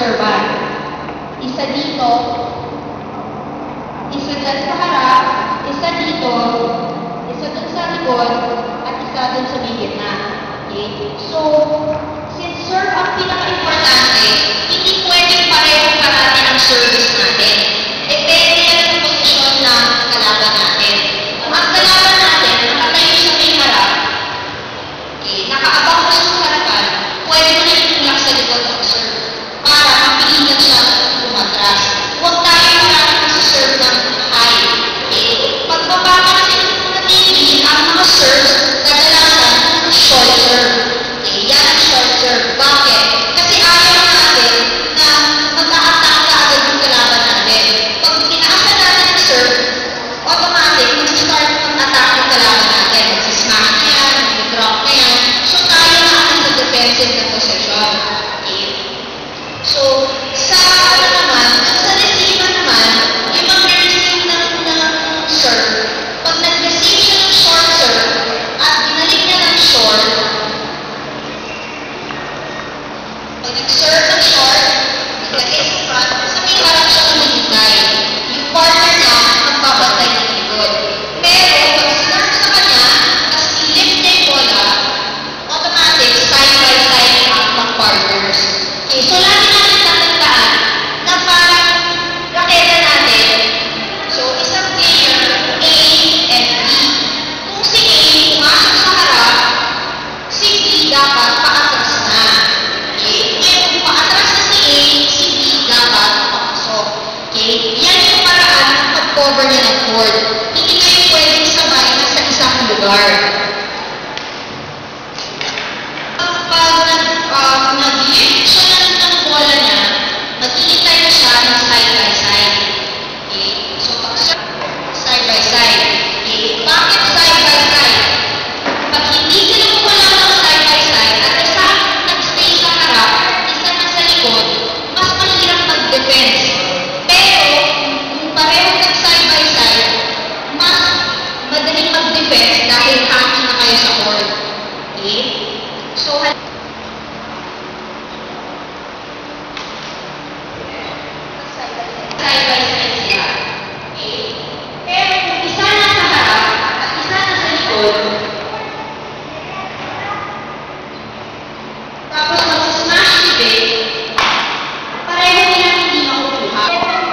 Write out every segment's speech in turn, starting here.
servan. Isa dito, isa dyan sa harap, isa dito, isa dun sa likod, at isa dun sa may gitna. Okay? So, since serve ang pinaka-importante, hindi pwedeng parehong parati ng service natin. Depende yan sa posisyon ng kalaban natin. Kung ang kalaban natin, nakatayo sa may harap, okay, nakaabang mo sa harapan, pwede mo na itulak sa likod ng serve para mapilitan siya umatras. Huwag tayo parati nasa-serve ng high. Okay? Pagbaba kasi ng TV, ang mga serves, kadalasan, short serve. Okay? Yan ang short serve. Bakit? Kasi ayaw natin na mag-a-attack agad yung kalaban natin. Pag tinaasan natin ang serve, automatic, mag-start mag-attack yung kalaban natin. Mag-smash na yan, mag-drop na yan. So, tayo na ang sa defensive na position. Okay? So, sa ano naman, sa receiver naman, yung mag-receive ng serve, pag nag-receive siya ng short serve, at binalik niya ng short, pag nag-serve ng short, naglagay sa front, sa may harap siya maghihintay. Yung partner niya, magbabantay ng likod. Pero, pag serve sa kanya, tapos i-lift niya yung bola, automatic, side-by-side ang mag-partners. Okay, so lagi natin tatandaan na parang raketa natin, so isang player, A and B. Kung si A pumasok sa harap, si B dapat paatras na. Okay? Ngayon, kung paatras na si A, si B dapat papasok. Okay? Yan yung paraan ng pag-cover niya ng court. Hindi kayo pwedeng sabay na sa isang lugar. Pag nag-lift siya ng bola niya, maghihintay na siya ng side-by-side. Okay? So, side-by-side. Okay? Bakit side-by-side? Pag hindi sila wala ng side-by-side, at isa nag-stay sa harap, isa nasa likod, mas mahirap mag-defense. Pero, kung pareho ng side-by-side, mas madaling mag-defense dahil hangin na kayo sa court. Okay? So, side-by-side sila. Okay? Pero kung isa na sa harap at isa na sa likod, tapos mag-smash ni Bay, pareho nilang hindi makukuha.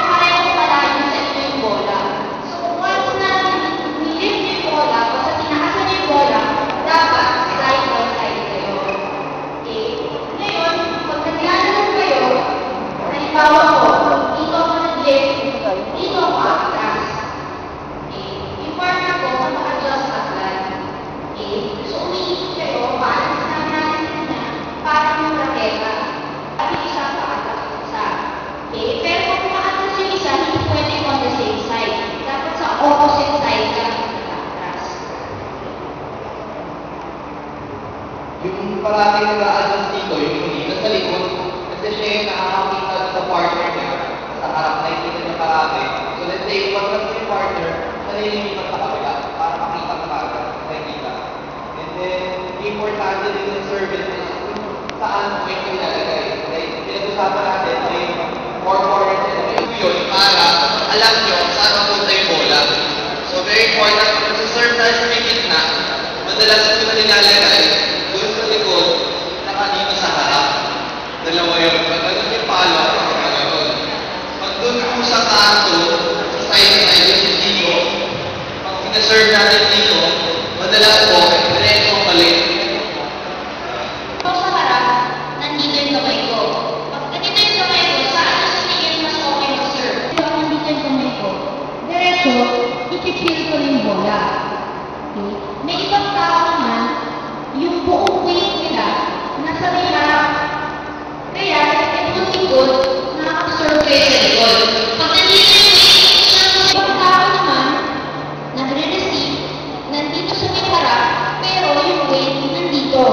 Pareho malayo sa ito yung bola. So, once na nilift niyo yung bola, basta tinakasan niyo yung bola, dapat side-by-side kayo. Okay? Ngayon, pag naglalaro kayo, halimbawa ko, dito ako nag-lift, dito ako atras. Okay? Yung partner ko, mag-adjust agad. Okay? So, umiisip kayo, paano sinabi natin na parang yung raketa. At yung isa paatras yung isa. Okay? Pero kung paatras yung isa, hindi pwede on the same side. Dapat sa opposite side ka atras. Yung parati nag-a-adjust dito, yung hindi sa likod, kasi siya yung nakakakita sa partner niya, sa harap na ikita niya parati. So let's say, pag nasa yung partner, nalilipat sa kabila, para makita ka parati, nakikita. And then, importante din yung service is kung saan point yung ilalagay. Okay? Pinag-usapan natin, may more corners and yun, para alam nyo saan mapunta yung bola. So very important, kung nasa-serve tayo sa may gitna, madalas ko na nilalagay, doon sa likod, saka dito sa harap. Dalawa yun. Pag ganun yung palo, saka ganun. Pag doon po sa kanto, sa side-side, yung dito, pag pinaserve natin dito, madalas po, diretso ang balik. Pag sa harap, nandito yung kamay ko. Pag nandito yung kamay ko, saan na sa tingin mas okay mag-serve? Pag nandito yung kamay ko, diretso, ikikil ko yung bola. Okay? May ibang tao naman, yung buong weight nila, nasa may harap. Kaya, itong likod, nakaka-serve kayo sa likod. Pag nandito yung weight, ibang tao naman, nagre-receive, nandito sa may harap, pero yung weight, nandito.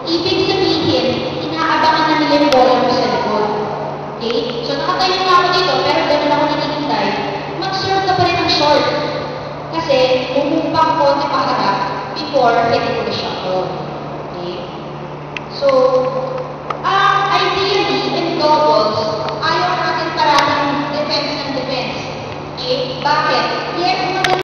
Ibig sabihin, inaabangan na nila yung bola mo sa likod. Okay? So, nakatayo na ako dito, pero ganun ako naninintay. Mag-serve ka pa rin ng short. Kasi, umumpang ko na paharap before hitting the shot.